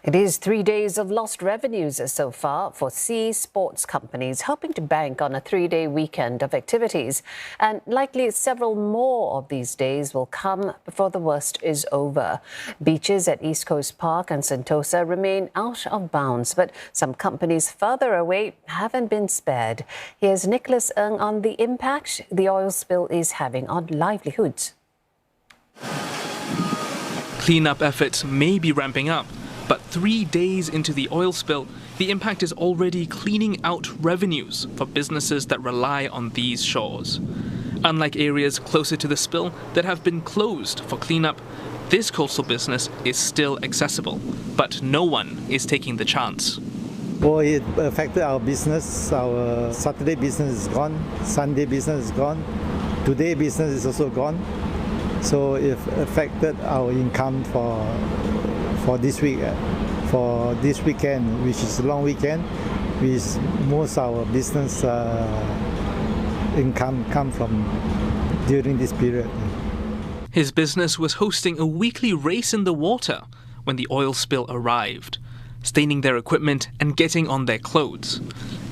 It is 3 days of lost revenues so far for sea sports companies hoping to bank on a 3-day weekend of activities. And likely several more of these days will come before the worst is over. Beaches at East Coast Park and Sentosa remain out of bounds, but some companies further away haven't been spared. Here's Nicolas on the impact the oil spill is having on livelihoods. Cleanup efforts may be ramping up, but 3 days into the oil spill, the impact is already cleaning out revenues for businesses that rely on these shores. Unlike areas closer to the spill that have been closed for cleanup, this coastal business is still accessible, but no one is taking the chance. Well, it affected our business. Our Saturday business is gone, Sunday business is gone, today business is also gone. So it affected our income for this week, for this weekend, which is a long weekend, which most of our business income come from during this period. His business was hosting a weekly race in the water when the oil spill arrived, staining their equipment and getting on their clothes.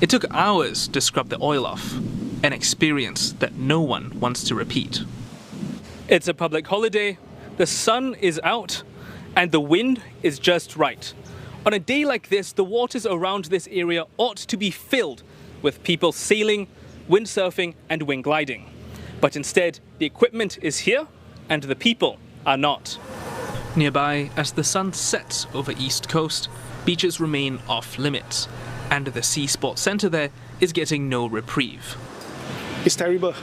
It took hours to scrub the oil off, an experience that no one wants to repeat. It's a public holiday, the sun is out, and the wind is just right. On a day like this, the waters around this area ought to be filled with people sailing, windsurfing and wing gliding. But instead, the equipment is here and the people are not. Nearby, as the sun sets over East Coast, beaches remain off limits, and the Sea Sports Centre there is getting no reprieve. It's terrible.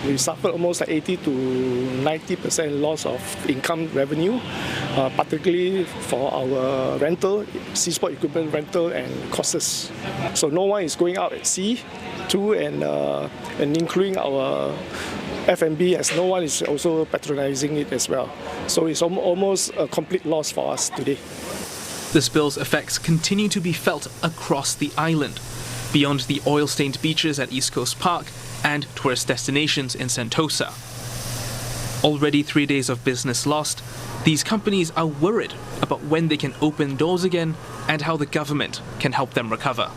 We suffered almost like 80 to 90% loss of income revenue, particularly for our rental, sea sport equipment rental and costs. So no one is going out at sea too, and including our F&B, as no one is also patronizing it as well. So it's almost a complete loss for us today. The spill's effects continue to be felt across the island, beyond the oil-stained beaches at East Coast Park and tourist destinations in Sentosa. Already 3 days of business lost, these companies are worried about when they can open doors again and how the government can help them recover.